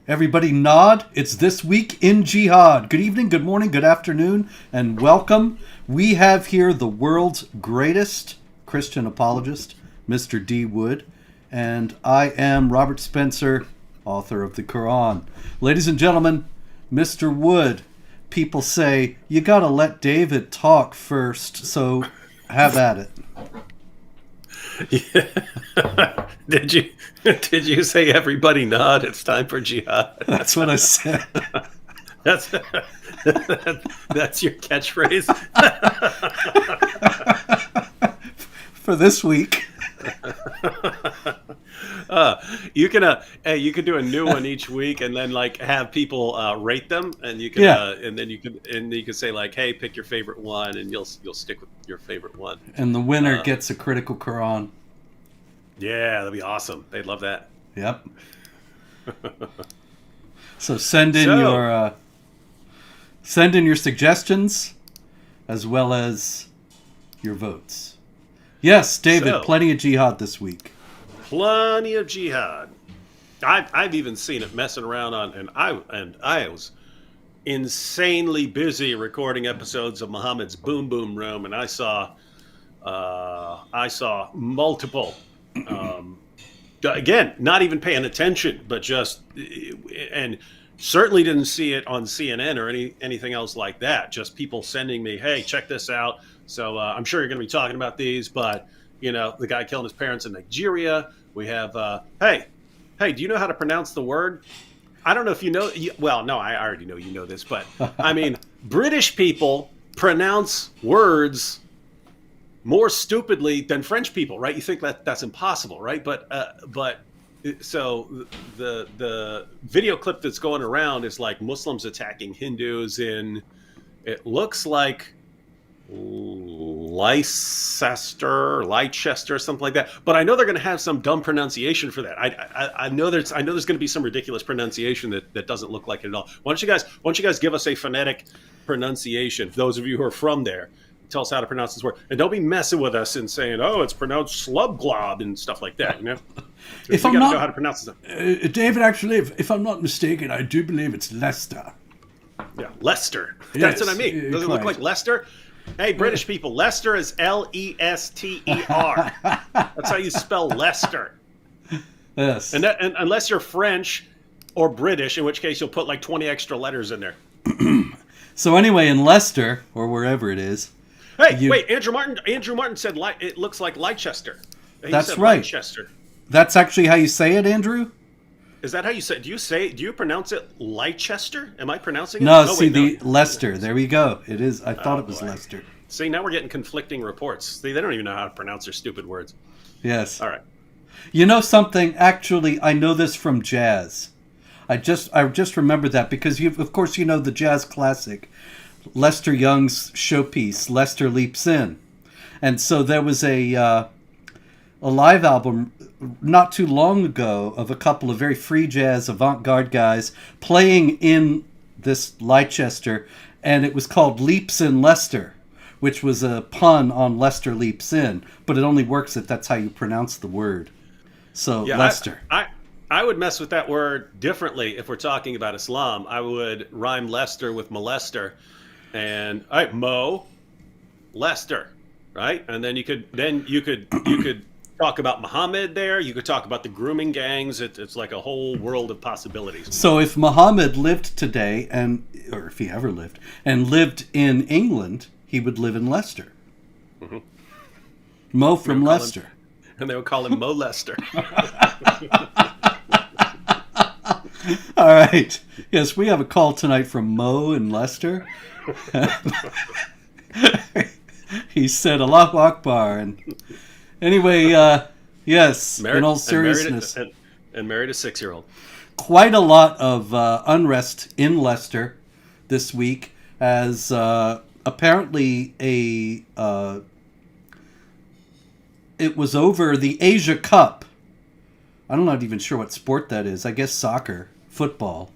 Everybody nod. It's This Week in Jihad. Good evening, good morning, good afternoon, and welcome. We have here the world's greatest Christian apologist, Mr. D. Wood, and I am Robert Spencer, author of the Quran. Ladies and gentlemen, Mr. Wood, people say, you gotta let David talk first, so have at it. Yeah. Did you say everybody nod? It's time for jihad. That's what I said. That's that's your catchphrase For this week. You can do a new one each week, and then like have people rate them, and you can and then you can say like, hey, pick your favorite one, and you'll stick with your favorite one. And the winner gets a critical Quran. Yeah, that'd be awesome. They'd love that. Yep. So send in your suggestions as well as your votes. Yes, David, plenty of jihad this week. Plenty of jihad. I've even seen it messing around on, and I was insanely busy recording episodes of Muhammad's Boom Boom Room, and I saw multiple. Again, not even paying attention, but just, and certainly didn't see it on CNN or anything else like that. Just people sending me, hey, check this out. So I'm sure you're going to be talking about these, but the guy killing his parents in Nigeria. We have, hey, do you know how to pronounce the word? I don't know if you know. Well, no, I already know you know this, but I mean, British people pronounce words more stupidly than French people, right? You think that's impossible, right? But so the video clip that's going around is like Muslims attacking Hindus in, it looks like Leicester, something like that. But I know they're going to have some dumb pronunciation for that. I know there's going to be some ridiculous pronunciation that doesn't look like it at all. Why don't you guys give us a phonetic pronunciation? Those of you who are from there, tell us how to pronounce this word, and don't be messing with us and saying, "Oh, it's pronounced slubglob" and stuff like that. If we I'm gotta not know how to pronounce this. David, actually, if I'm not mistaken, I do believe it's Leicester. Yeah, Leicester. Yes, That's what I mean. Does it look like Leicester? Hey, British people, Leicester is Lester. That's how you spell Leicester. Yes. And unless you're French or British, in which case you'll put like 20 extra letters in there. So anyway, in Leicester or wherever it is. Hey, wait, Andrew Martin said it looks like Leicester. That's right. Leicester. That's actually how you say it, Andrew? Is that how you say it? Do you pronounce it Leicester? Am I pronouncing it? No, Leicester. There we go. It is. I thought it was Leicester. See, now we're getting conflicting reports. See, they don't even know how to pronounce their stupid words. Yes. All right. You know something? Actually, I know this from jazz. I just remembered that because of course you know the jazz classic, Lester Young's showpiece, Lester Leaps In. And so there was a live album not too long ago of a couple of very free jazz avant-garde guys playing in this Leicester, and it was called Leaps in Leicester, which was a pun on Lester Leaps In, but it only works if that's how you pronounce the word. So yeah, Leicester. I would mess with that word differently if we're talking about Islam. I would rhyme Lester with molester, and all right, Mo, Lester, right? And then you could talk about Muhammad there. You could talk about the grooming gangs. It's like a whole world of possibilities. So if Muhammad lived today, or if he ever lived, and lived in England, he would live in Leicester. Mm-hmm. Mo from Leicester. And they would call him Mo Lester. All right. Yes, we have a call tonight from Mo in Leicester. He said Allahu Akbar. And anyway, yes, in all seriousness. And married a 6-year-old. Quite a lot of unrest in Leicester this week as apparently it was over the Asia Cup. I'm not even sure what sport that is. I guess soccer, football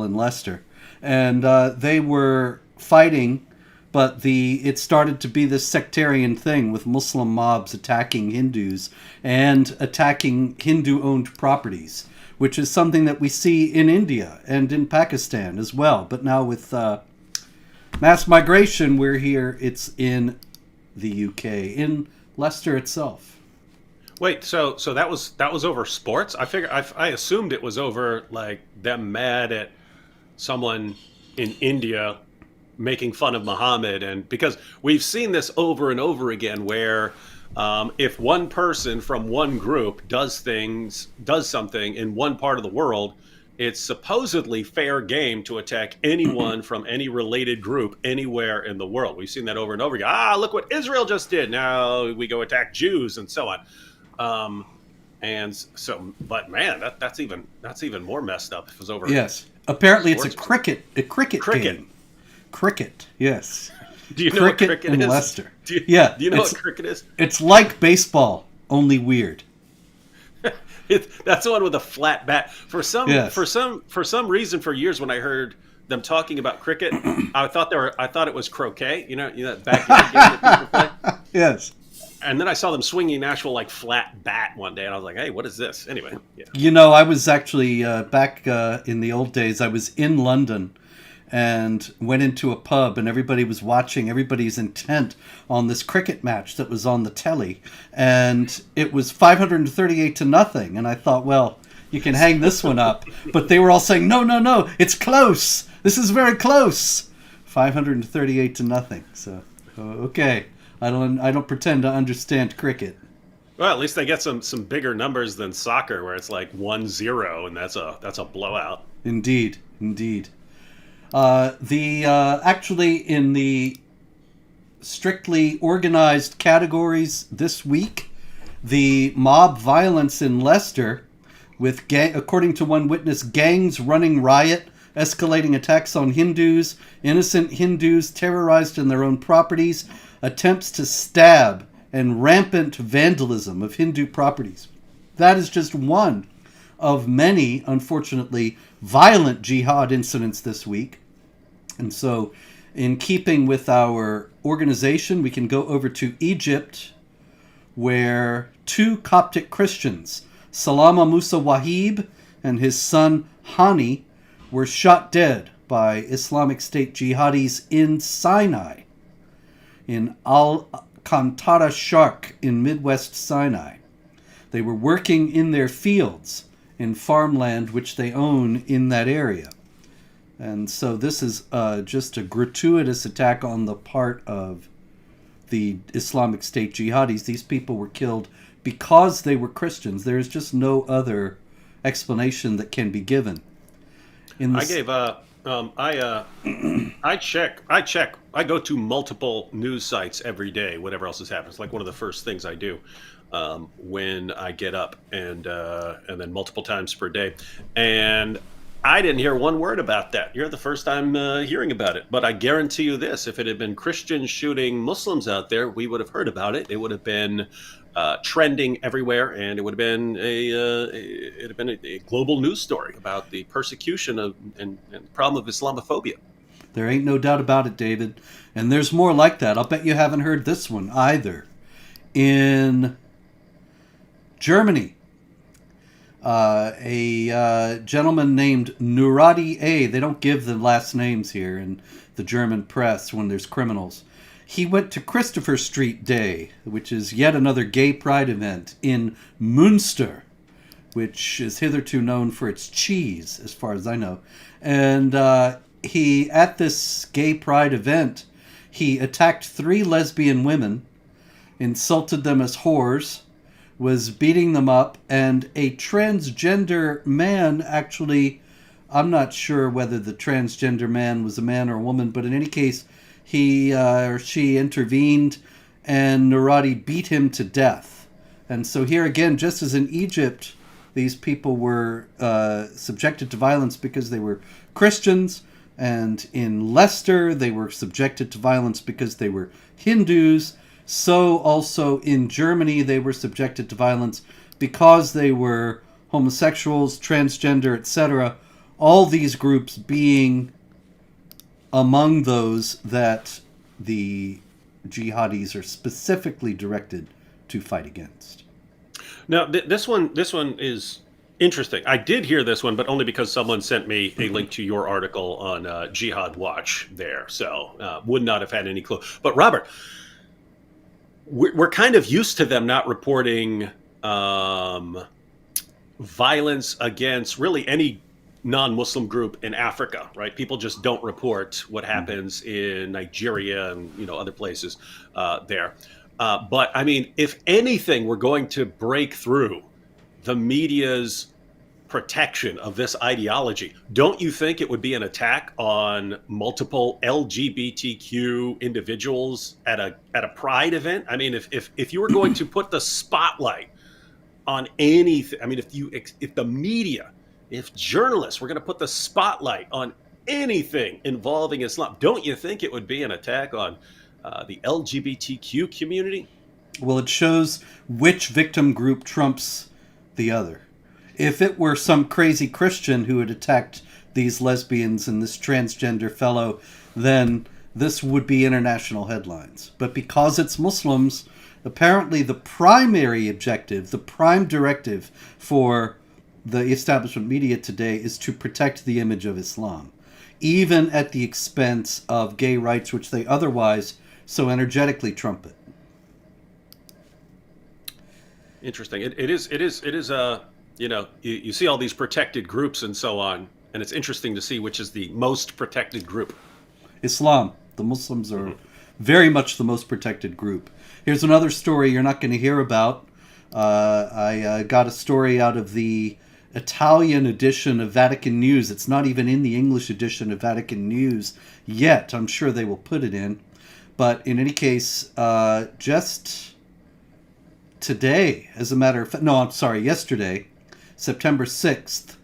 in Leicester. And they were fighting but it started to be this sectarian thing with Muslim mobs attacking Hindus and attacking Hindu-owned properties, which is something that we see in India and in Pakistan as well. But now with mass migration, we're here. It's in the UK, in Leicester itself. Wait, so that was over sports? I assumed it was over like them mad at someone in India making fun of Muhammad, and because we've seen this over and over again, where if one person from one group does something in one part of the world, it's supposedly fair game to attack anyone from any related group anywhere in the world. We've seen that over and over again. Look what Israel just did. Now we go attack Jews and so on. And so, but man, that's even more messed up. If it was over. Yes, apparently it's a cricket game. Cricket, yes. Do you know what cricket in is? Leicester. Do you know what cricket is? It's like baseball, only weird. That's the one with a flat bat. For some reason, for years when I heard them talking about cricket, I thought it was croquet. You know that backyard game that people play. Yes. And then I saw them swinging an actual like flat bat one day, and I was like, "Hey, what is this?" Anyway, yeah. You know, I was actually back in the old days. I was in London and went into a pub, and everybody was watching. Everybody's intent on this cricket match that was on the telly, and it was 538-0. And I thought, well, you can hang this one up. But they were all saying, no, it's close. This is very close. 538-0. So, okay. I don't pretend to understand cricket. Well, at least they get some bigger numbers than soccer, where it's like 1-0, and that's a blowout. Indeed. Actually, in the strictly organized categories this week, the mob violence in Leicester, with according to one witness, gangs running riot, escalating attacks on Hindus, innocent Hindus terrorized in their own properties, attempts to stab, and rampant vandalism of Hindu properties. That is just one of many, unfortunately, violent jihad incidents this week. And so, in keeping with our organization, we can go over to Egypt, where 2 Coptic Christians, Salama Musa Wahib and his son Hani, were shot dead by Islamic State jihadis in Sinai, in Al-Qantara Sharq in Midwest Sinai. They were working in their fields in farmland which they own in that area. And so this is just a gratuitous attack on the part of the Islamic State jihadis. These people were killed because they were Christians. There is just no other explanation that can be given. I check. I go to multiple news sites every day, whatever else has happened. It's like one of the first things I do when I get up, and then multiple times per day. And I didn't hear one word about that. You're the first time hearing about it. But I guarantee you this, if it had been Christians shooting Muslims out there, we would have heard about it. It would have been trending everywhere, and it would have been a global news story about the persecution of and problem of Islamophobia. There ain't no doubt about it, David. And there's more like that. I'll bet you haven't heard this one either. In Germany, a gentleman named Nuradi A. They don't give the last names here in the German press when there's criminals. He went to Christopher Street Day, which is yet another gay pride event in Münster, which is hitherto known for its cheese, as far as I know. And he, at this gay pride event, he attacked 3 lesbian women, insulted them as whores, was beating them up, and a transgender man actually, I'm not sure whether the transgender man was a man or a woman, but in any case, he or she intervened, and Nuradi beat him to death. And so here again, just as in Egypt, these people were subjected to violence because they were Christians, and in Leicester, they were subjected to violence because they were Hindus. So also in Germany, they were subjected to violence because they were homosexuals, transgender, etc. All these groups being among those that the jihadis are specifically directed to fight against. Now, this one is interesting. I did hear this one, but only because someone sent me a link to your article on Jihad Watch there. So would not have had any clue. But Robert, we're kind of used to them not reporting violence against really any non-Muslim group in Africa, right? People just don't report what happens in Nigeria and other places there. But I mean, if anything, we're going to break through the media's protection of this ideology. Don't you think it would be an attack on multiple LGBTQ individuals at a Pride event? I mean, if you were going to put the spotlight on anything, I mean, if the media, if journalists were going to put the spotlight on anything involving Islam, don't you think it would be an attack on the LGBTQ community? Well, it shows which victim group trumps the other. If it were some crazy Christian who had attacked these lesbians and this transgender fellow, then this would be international headlines. But because it's Muslims, apparently the primary objective, the prime directive for the establishment media today is to protect the image of Islam, even at the expense of gay rights, which they otherwise so energetically trumpet. Interesting. It is you see all these protected groups and so on, and it's interesting to see which is the most protected group. Islam. The Muslims are very much the most protected group. Here's another story you're not going to hear about. I got a story out of the Italian edition of Vatican News. It's not even in the English edition of Vatican News yet. I'm sure they will put it in. But in any case, just today, as a matter of fact, no, I'm sorry, yesterday, September 6th,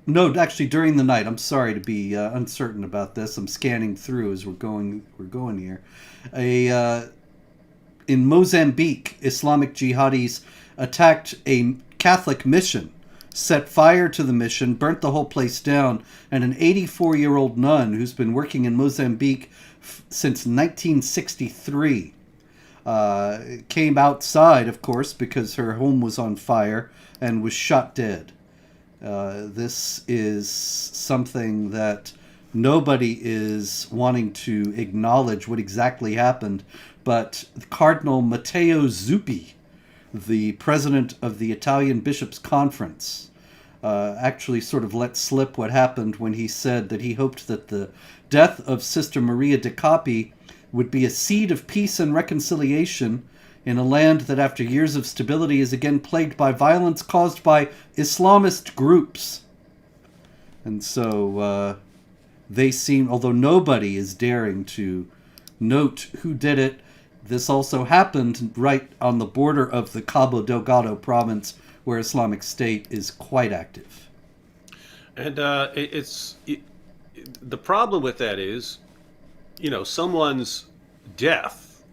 no, actually during the night, I'm sorry to be uncertain about this. I'm scanning through as we're going here. In Mozambique, Islamic jihadis attacked a Catholic mission, set fire to the mission, burnt the whole place down, and an 84-year-old nun who's been working in Mozambique since 1963 came outside, of course, because her home was on fire, and was shot dead. This is something that nobody is wanting to acknowledge what exactly happened, but Cardinal Matteo Zuppi, the president of the Italian Bishops' Conference, actually sort of let slip what happened when he said that he hoped that the death of Sister Maria de Capi would be a seed of peace and reconciliation in a land that after years of stability is again plagued by violence caused by Islamist groups. And so they seem, although nobody is daring to note who did it, this also happened right on the border of the Cabo Delgado province, where Islamic State is quite active. And the problem with that is, someone's death,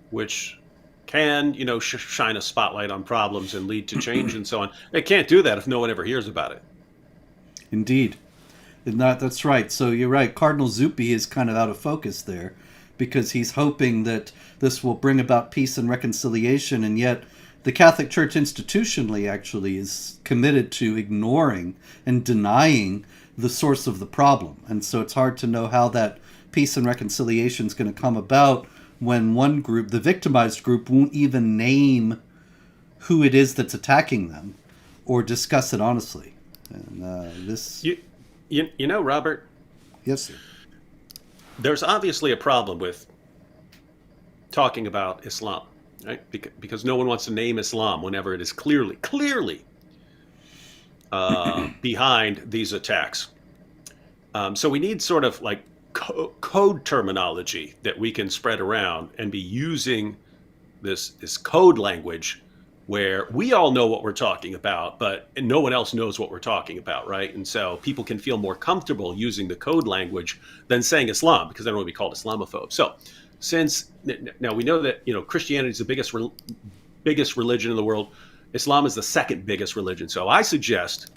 which can, shine a spotlight on problems and lead to change and so on. It can't do that if no one ever hears about it. Indeed. That's right. So you're right. Cardinal Zuppi is kind of out of focus there, because he's hoping that this will bring about peace and reconciliation, and yet the Catholic Church institutionally actually is committed to ignoring and denying the source of the problem. And so it's hard to know how that peace and reconciliation is going to come about when one group, the victimized group, won't even name who it is that's attacking them or discuss it honestly. And this... Robert? Yes, sir. There's obviously a problem with talking about Islam, right? Because no one wants to name Islam whenever it is clearly behind these attacks. So we need sort of like code terminology that we can spread around and be using this code language where we all know what we're talking about, but no one else knows what we're talking about, right? And so people can feel more comfortable using the code language than saying Islam, because they don't want to be called Islamophobe. So since now we know that Christianity is the biggest religion in the world, Islam is the second biggest religion. So I suggest,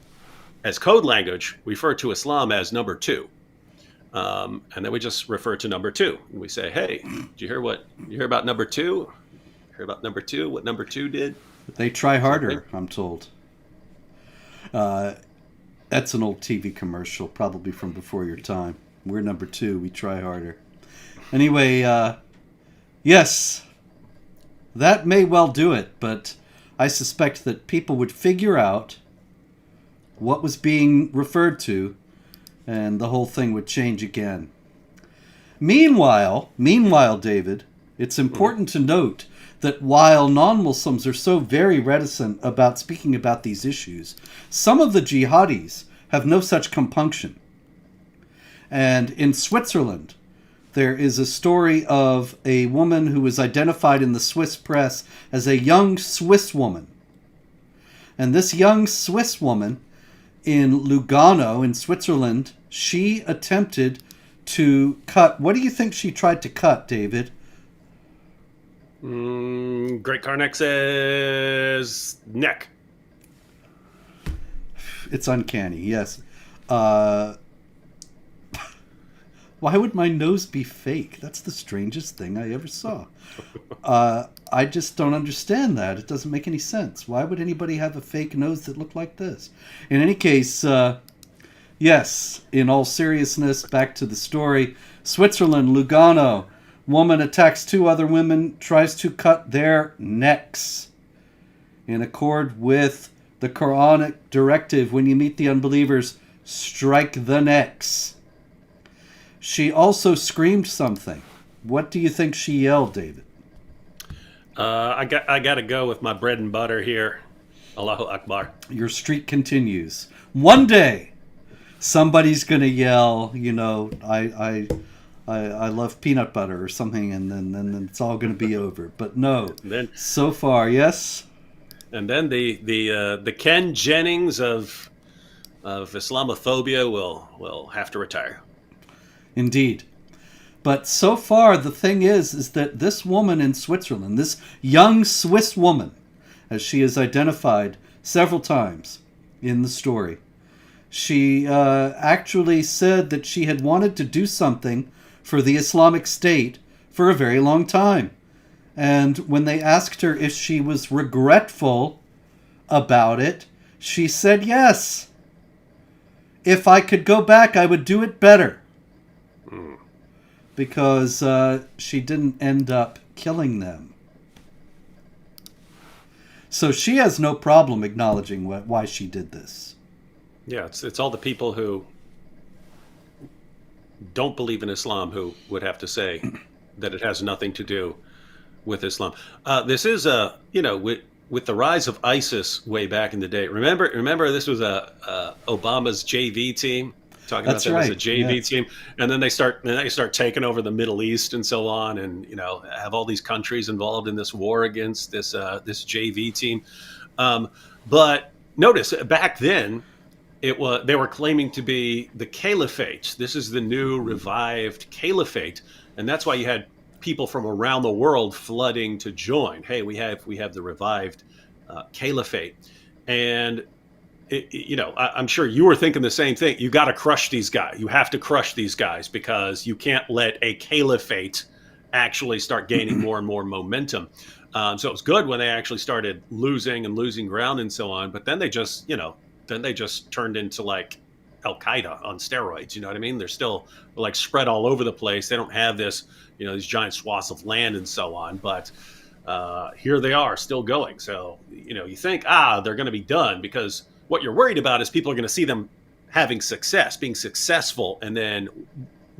as code language, we refer to Islam as number 2. And then we just refer to number two. And we say, hey, did you hear about number two? Hear about number two? What number two did? They try harder, I'm told. That's an old TV commercial, probably from before your time. We're number two. We try harder. Anyway, yes, that may well do it, but I suspect that people would figure out what was being referred to, and the whole thing would change again. Meanwhile, David, it's important to note that while non-Muslims are so very reticent about speaking about these issues, some of the jihadis have no such compunction. And in Switzerland, there is a story of a woman who was identified in the Swiss press as a young Swiss woman. And this young Swiss woman in Lugano in Switzerland, she attempted to cut... What do you think she tried to cut, David? Great Carnex's neck. It's uncanny, yes. Why would my nose be fake? That's the strangest thing I ever saw. I just don't understand that. It doesn't make any sense. Why would anybody have a fake nose that looked like this? In any case, yes, in all seriousness, back to the story. Switzerland, Lugano. Woman attacks two other women, tries to cut their necks. In accord with the Quranic directive, when you meet the unbelievers, strike the necks. She also screamed something. What do you think she yelled, David? I got to go with my bread and butter here. Allahu Akbar. Your streak continues. One day, somebody's going to yell, I love peanut butter or something, and then it's all going to be over. But no, so far, yes. And then the Ken Jennings of Islamophobia will have to retire. Indeed. But so far, the thing is that this woman in Switzerland, this young Swiss woman, as she is identified several times in the story, she actually said that she had wanted to do something for the Islamic State for a very long time. And when they asked her if she was regretful about it, she said yes. If I could go back, I would do it better. Because she didn't end up killing them. So she has no problem acknowledging why she did this. Yeah, it's all the people who don't believe in Islam who would have to say that it has nothing to do with Islam. This is with the rise of ISIS way back in the day. Remember this was Obama's JV team. Talking That's about them right. as a JV team, and then they start taking over the Middle East and so on, and have all these countries involved in this war against this JV team. But notice back then, they were claiming to be the caliphate. This is the new revived caliphate, and that's why you had people from around the world flooding to join. Hey, we have the revived caliphate, and I'm sure you were thinking the same thing. You got to crush these guys. You have to crush these guys because you can't let a caliphate actually start gaining more and more momentum. So it was good when they actually started losing ground and so on. But then they just turned into like Al Qaeda on steroids. You know what I mean? They're still like spread all over the place. They don't have this, these giant swaths of land and so on. But here they are still going. So, you think, they're going to be done because what you're worried about is people are going to see them having success, being successful, and then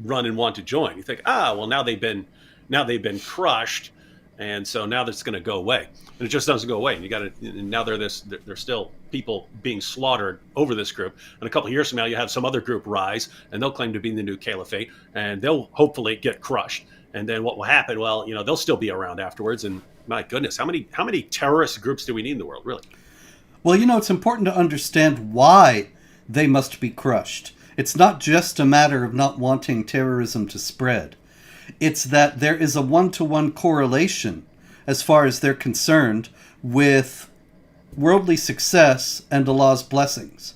run and want to join. You think, well, now they've been crushed, and so now that's going to go away. And it just doesn't go away. And now there's still people being slaughtered over this group. And a couple of years from now, you have some other group rise, and they'll claim to be the new caliphate, and they'll hopefully get crushed. And then what will happen? Well, they'll still be around afterwards. And my goodness, how many terrorist groups do we need in the world, really? Well, it's important to understand why they must be crushed. It's not just a matter of not wanting terrorism to spread. It's that there is a one-to-one correlation, as far as they're concerned, with worldly success and Allah's blessings.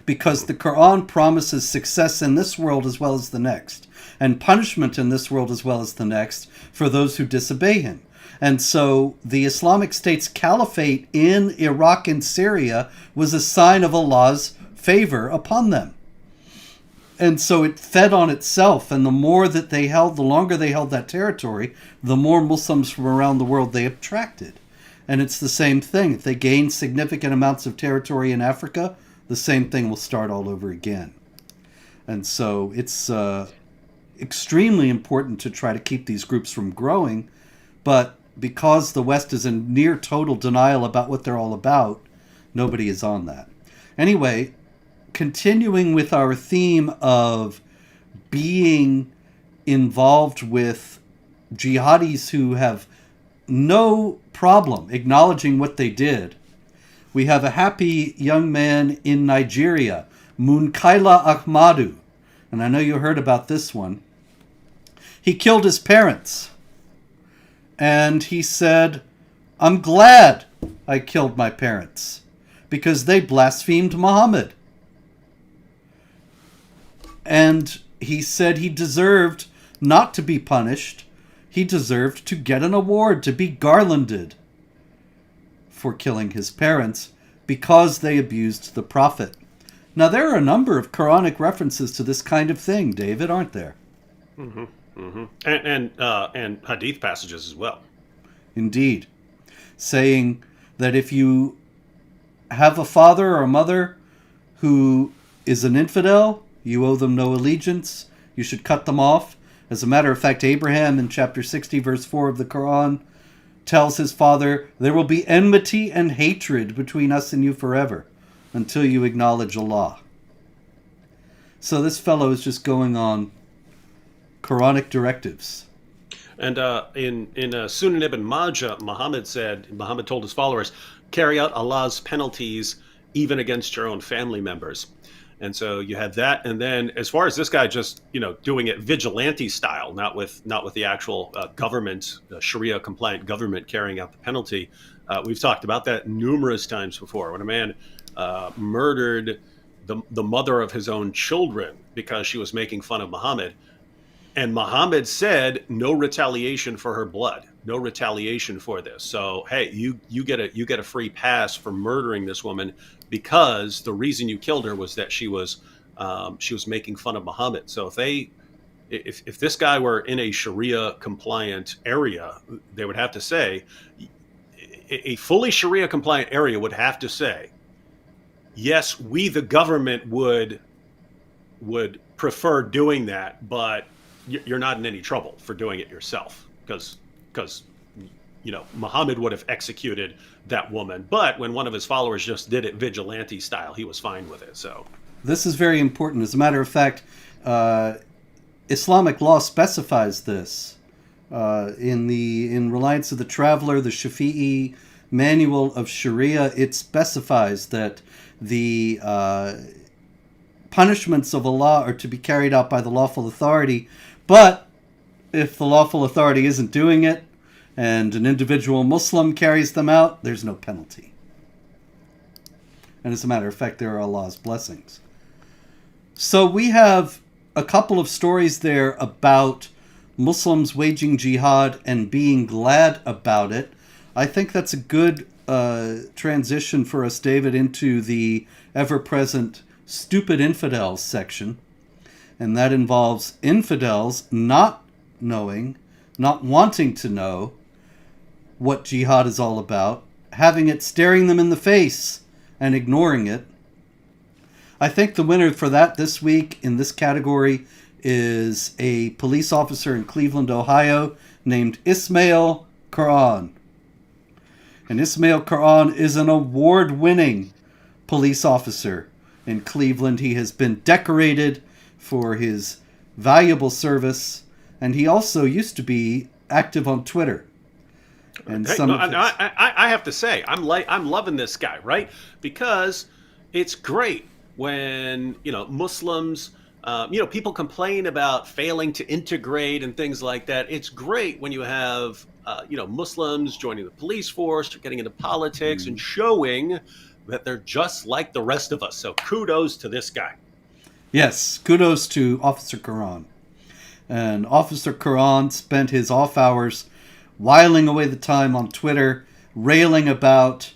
because the Quran promises success in this world as well as the next, and punishment in this world as well as the next for those who disobey him. And so the Islamic State's caliphate in Iraq and Syria was a sign of Allah's favor upon them. And so it fed on itself, and the more that they held, the longer they held that territory, the more Muslims from around the world they attracted. And it's the same thing. If they gain significant amounts of territory in Africa, the same thing will start all over again. And so it's extremely important to try to keep these groups from growing, but because the West is in near total denial about what they're all about, nobody is on that. Anyway, continuing with our theme of being involved with jihadis who have no problem acknowledging what they did, we have a happy young man in Nigeria, Munkaila Ahmadu. And I know you heard about this one. He killed his parents. And he said, "I'm glad I killed my parents because they blasphemed Muhammad." And he said he deserved not to be punished. He deserved to get an award, to be garlanded for killing his parents because they abused the Prophet. Now, there are a number of Quranic references to this kind of thing, David, aren't there? Mm-hmm. Mm-hmm. And hadith passages as well. Indeed. Saying that if you have a father or a mother who is an infidel, you owe them no allegiance, you should cut them off. As a matter of fact, Abraham in chapter 60, verse 4 of the Quran, tells his father, "There will be enmity and hatred between us and you forever until you acknowledge Allah." So this fellow is just going on Quranic directives. And in Sunan Ibn Majah, Muhammad told his followers, carry out Allah's penalties even against your own family members. And so you had that. And then as far as this guy just, doing it vigilante style, not with the actual government, Sharia compliant government carrying out the penalty. We've talked about that numerous times before. When a man murdered the mother of his own children because she was making fun of Muhammad, and Muhammad said no retaliation for her blood, no retaliation for this. So hey, you get a free pass for murdering this woman because the reason you killed her was that she was making fun of Muhammad. So if this guy were in a Sharia compliant area, they would have to say, a fully Sharia compliant area would have to say, yes, we the government would prefer doing that, but you're not in any trouble for doing it yourself because Muhammad would have executed that woman, but when one of his followers just did it vigilante style, he was fine with it. So this is very important. As a matter of fact, Islamic law specifies this in Reliance of the Traveler, the Shafi'i Manual of Sharia. It specifies that the punishments of Allah are to be carried out by the lawful authority, but if the lawful authority isn't doing it and an individual Muslim carries them out, there's no penalty. And as a matter of fact, there are Allah's blessings. So we have a couple of stories there about Muslims waging jihad and being glad about it. I think that's a good transition for us, David, into the ever-present stupid infidels section. And that involves infidels not knowing, not wanting to know what jihad is all about, having it staring them in the face and ignoring it. I think the winner for that this week in this category is a police officer in Cleveland, Ohio, named Ismail Quran. And Ismail Quran is an award-winning police officer in Cleveland. He has been decorated for his valuable service, and he also used to be active on Twitter. And I have to say, I'm loving this guy, right? Because it's great when Muslims, people complain about failing to integrate and things like that. It's great when you have Muslims joining the police force or getting into politics and showing that they're just like the rest of us. So kudos to this guy. Yes, kudos to Officer Karan. And Officer Karan spent his off hours whiling away the time on Twitter, railing about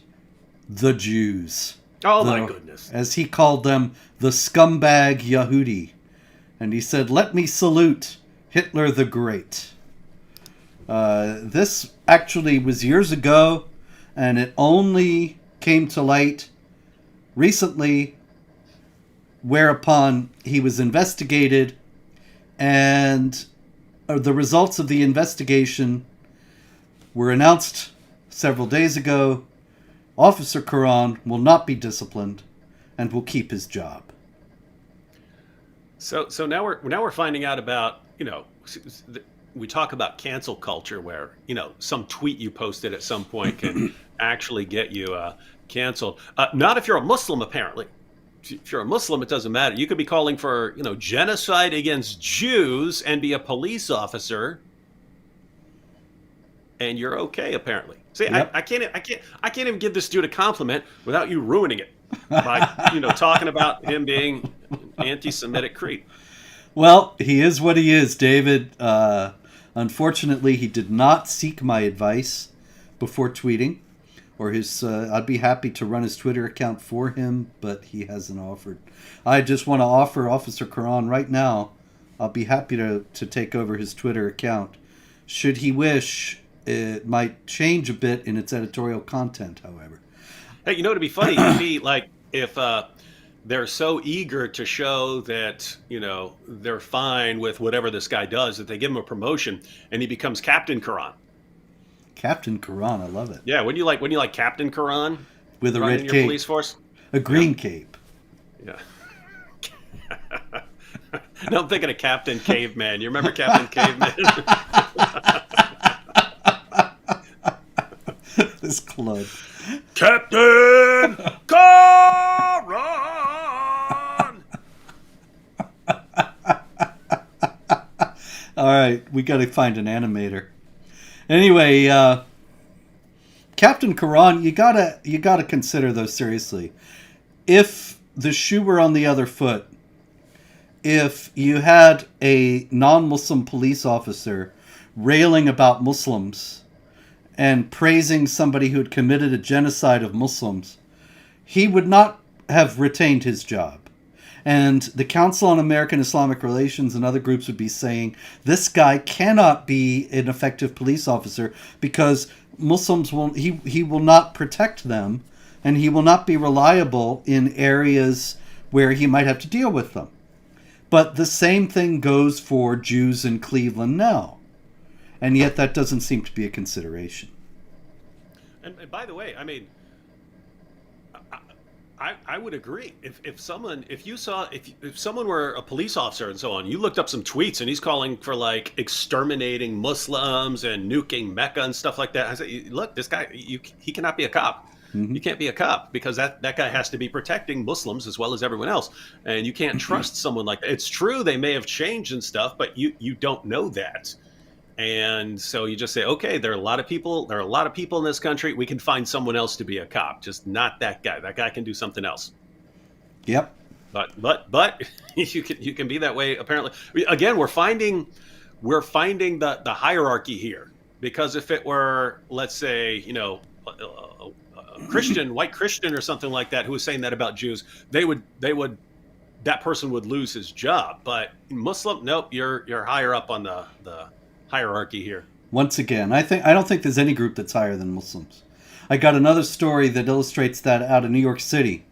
the Jews. Oh, my goodness. As he called them, the scumbag Yahudi. And he said, "Let me salute Hitler the Great." This actually was years ago, and it only came to light recently, whereupon he was investigated, and the results of the investigation were announced several days ago. Officer Karan will not be disciplined and will keep his job. So now we're finding out about, we talk about cancel culture where, some tweet you posted at some point can actually get you canceled. Not if you're a Muslim, apparently. If you're a Muslim, it doesn't matter. You could be calling for, genocide against Jews and be a police officer, and you're okay, apparently. See, Yep. I can't even give this dude a compliment without you ruining it by, talking about him being an anti-Semitic creep. Well, he is what he is, David. Unfortunately, he did not seek my advice before tweeting, or his. I'd be happy to run his Twitter account for him, but he hasn't offered. I just want to offer Officer Karan right now. I'll be happy to take over his Twitter account. Should he wish, it might change a bit in its editorial content, however. Hey, it'd be funny. It'd be like if they're so eager to show that, they're fine with whatever this guy does, that they give him a promotion and he becomes Captain Karan. Captain Karan, I love it. Yeah, wouldn't you like Captain Karan with a running red your cape, police force? a green cape. Yeah. No, I'm thinking of Captain Caveman. You remember Captain Caveman? This club. Captain Karan! All right, we got to find an animator. Anyway, Captain Karan, you gotta consider those seriously. If the shoe were on the other foot, if you had a non-Muslim police officer railing about Muslims and praising somebody who had committed a genocide of Muslims, he would not have retained his job. And the Council on American Islamic Relations and other groups would be saying, this guy cannot be an effective police officer because Muslims he will not protect them, and he will not be reliable in areas where he might have to deal with them. But the same thing goes for Jews in Cleveland now. And yet that doesn't seem to be a consideration. And by the way, I would agree. If someone were a police officer and so on, you looked up some tweets and he's calling for like exterminating Muslims and nuking Mecca and stuff like that. I said, look, this guy, he cannot be a cop. Mm-hmm. You can't be a cop because that guy has to be protecting Muslims as well as everyone else. And you can't trust someone like that. It's true they may have changed and stuff, but you don't know that. And so you just say, okay, there are a lot of people in this country. We can find someone else to be a cop, just not that guy. That guy can do something else. Yep. But you can be that way. Apparently, again, we're finding the hierarchy here, because if it were, let's say, a Christian, white Christian or something like that, who was saying that about Jews, that person would lose his job. But Muslim, nope, you're higher up on the hierarchy here. Once again, I don't think there's any group that's higher than Muslims. I got another story that illustrates that out of New York City.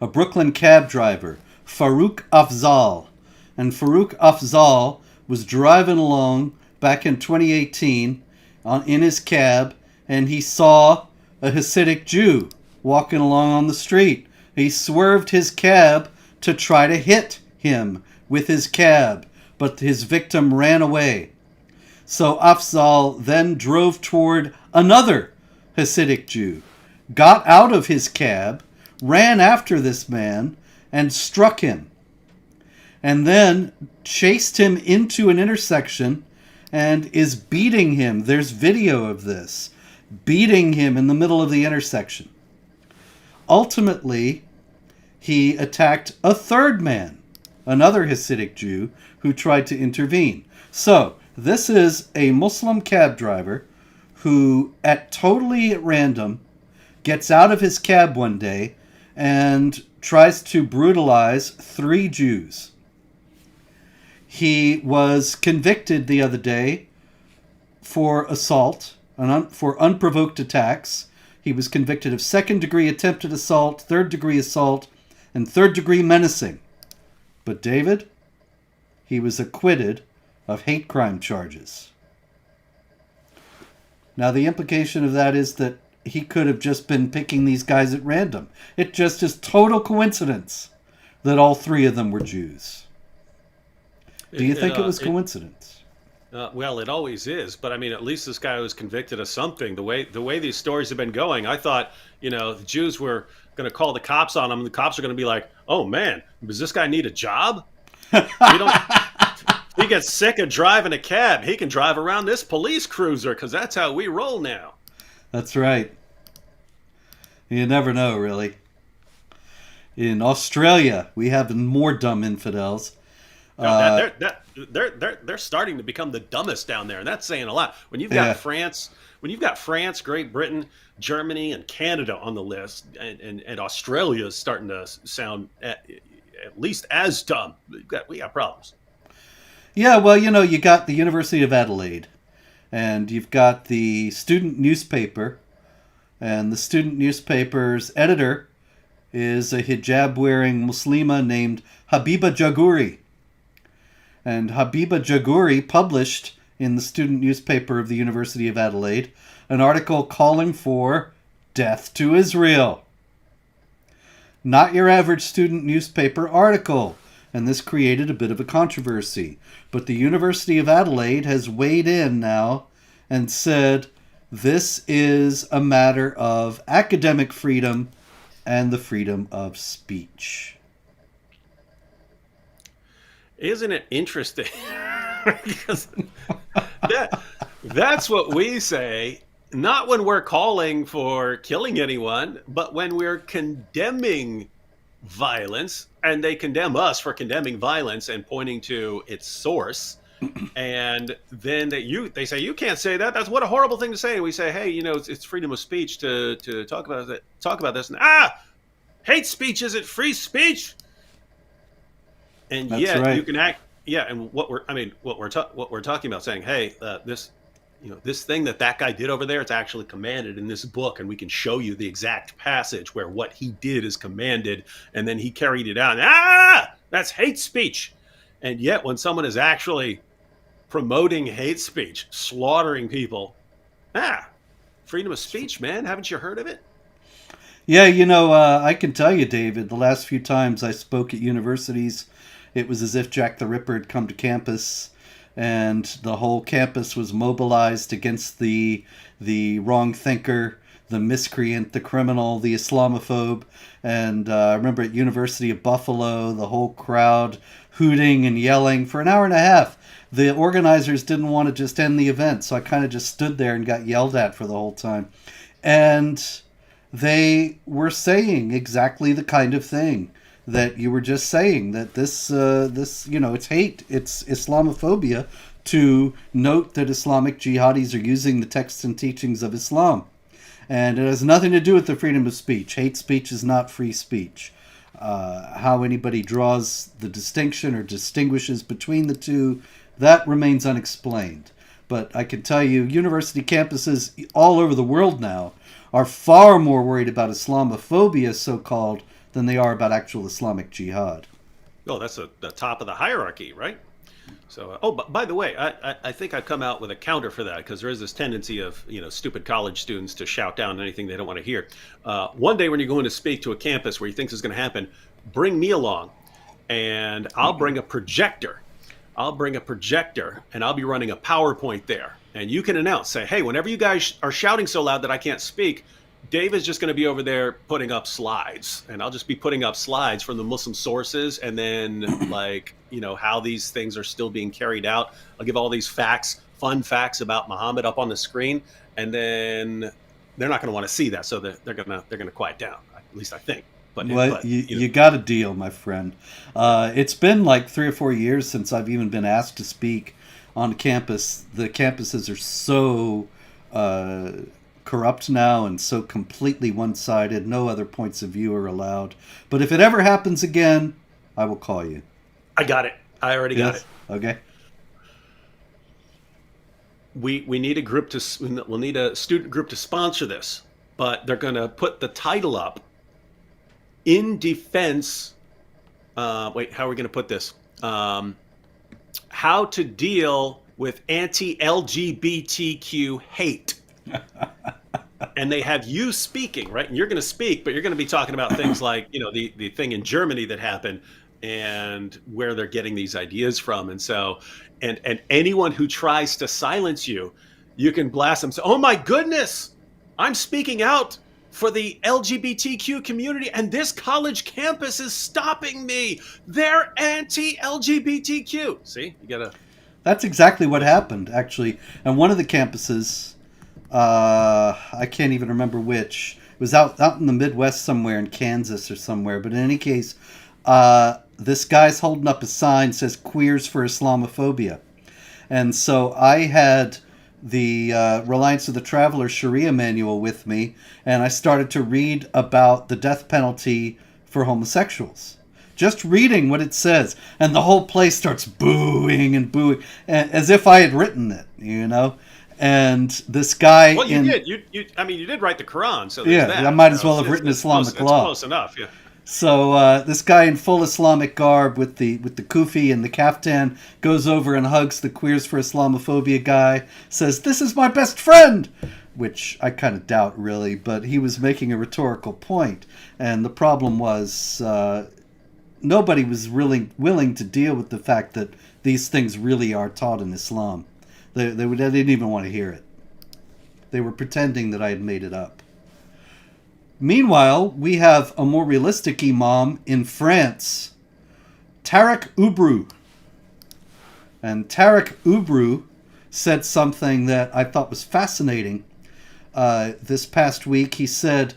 A Brooklyn cab driver, Farouk Afzal. And Farouk Afzal was driving along back in 2018 in his cab, and he saw a Hasidic Jew walking along on the street. He swerved his cab to try to hit him with his cab, but his victim ran away. So Afzal then drove toward another Hasidic Jew, got out of his cab, ran after this man, and struck him. And then chased him into an intersection and is beating him. There's video of this. Beating him in the middle of the intersection. ultimately, he attacked a third man, another Hasidic Jew, who tried to intervene. So, this is a Muslim cab driver who, totally at random, gets out of his cab one day and tries to brutalize 3 Jews. He was convicted the other day for assault, for unprovoked attacks. He was convicted of second-degree attempted assault, third-degree assault, and third-degree menacing. But David, he was acquitted of hate crime charges. Now, the implication of that is that he could have just been picking these guys at random. It just is total coincidence that all 3 of them were Jews. Do you think it was coincidence? Well, it always is, but I mean, at least this guy was convicted of something. The way these stories have been going, I thought, the Jews were going to call the cops on him, and the cops are going to be like, "Oh man, does this guy need a job? He gets sick of driving a cab. He can drive around this police cruiser because that's how we roll now." That's right. You never know, really. In Australia, we have more dumb infidels. They're starting to become the dumbest down there, and that's saying a lot. When you've got France, Great Britain, Germany, and Canada on the list, and Australia is starting to sound at least as dumb. We got problems. Yeah, well, you got the University of Adelaide, and you've got the student newspaper, and the student newspaper's editor is a hijab-wearing Muslima named Habiba Jagouri. And Habiba Jagouri published in the student newspaper of the University of Adelaide an article calling for death to Israel. Not your average student newspaper article. And this created a bit of a controversy. But the University of Adelaide has weighed in now and said this is a matter of academic freedom and the freedom of speech. Isn't it interesting? Because that's what we say, not when we're calling for killing anyone, but when we're condemning violence, and they condemn us for condemning violence and pointing to its source. And then they say, you can't say that. That's what a horrible thing to say. And we say, hey, it's freedom of speech to talk about this. And hate speech isn't free speech. And That's yet right. you can act. Yeah. And what we're talking about, saying, hey, this thing that guy did over there, it's actually commanded in this book, and we can show you the exact passage where what he did is commanded, and then he carried it out. That's hate speech. And yet when someone is actually promoting hate speech, slaughtering people, freedom of speech, man, haven't you heard of it? Yeah, I can tell you, David, the last few times I spoke at universities, it was as if Jack the Ripper had come to campus, and the whole campus was mobilized against the wrong thinker, the miscreant, the criminal, the Islamophobe. And I remember at University of Buffalo, the whole crowd hooting and yelling for an hour and a half. The organizers didn't want to just end the event, so I kind of just stood there and got yelled at for the whole time. And they were saying exactly the kind of thing that you were just saying, that this it's hate, it's Islamophobia, to note that Islamic jihadis are using the texts and teachings of Islam. And it has nothing to do with the freedom of speech. Hate speech is not free speech. How anybody draws the distinction or distinguishes between the two, that remains unexplained. But I can tell you, university campuses all over the world now are far more worried about Islamophobia, so-called, than they are about actual Islamic jihad. Oh, that's the top of the hierarchy, right? So, by the way, I think I've come out with a counter for that, because there is this tendency of stupid college students to shout down anything they don't want to hear. One day when you're going to speak to a campus where you think this is going to happen, bring me along, and I'll bring a projector. And I'll be running a PowerPoint there, and you can announce, say, hey, whenever you guys are shouting so loud that I can't speak, Dave is just going to be over there putting up slides, and I'll just be putting up slides from the Muslim sources, and then how these things are still being carried out. I'll give all these fun facts about Muhammad up on the screen, and then they're not going to want to see that, so they're going to quiet down. At least I think. But, Well, but you got a deal, my friend. It's been like 3 or 4 years since I've even been asked to speak on campus. The campuses are so corrupt now and so completely one-sided. No other points of view are allowed. But if it ever happens again, I will call you. I got it. I already got it. Okay. We need a group to we'll need a student group to sponsor this, but they're going to put the title up in defense. Wait, how are we going to put this? How to deal with anti-LGBTQ hate. And they have you speaking, right? And you're going to speak, but you're going to be talking about things like, the thing in Germany that happened and where they're getting these ideas from. And so, and anyone who tries to silence you, you can blast them. So, oh my goodness, I'm speaking out for the LGBTQ community, and this college campus is stopping me. They're anti-LGBTQ. See, you gotta. That's exactly what happened, actually. And one of the campuses, I can't even remember which, it was out in the Midwest somewhere, in Kansas or somewhere. But in any case, this guy's holding up a sign says "Queers for Islamophobia," and so I had the Reliance of the Traveler Sharia manual with me, and I started to read about the death penalty for homosexuals. Just reading what it says, and the whole place starts booing and booing, as if I had written it, And this guy, well, you did. You did write the Quran, so yeah, that, I might as well have written Islamic law. It's close enough, yeah. So this guy in full Islamic garb with the kufi and the kaftan goes over and hugs the Queers for Islamophobia guy, says, "This is my best friend," which I kind of doubt really, but he was making a rhetorical point. And the problem was nobody was really willing to deal with the fact that these things really are taught in Islam. They didn't even want to hear it. They were pretending that I had made it up. Meanwhile, we have a more realistic imam in France, Tarek Ubru. And Tarek Ubru said something that I thought was fascinating. This past week, he said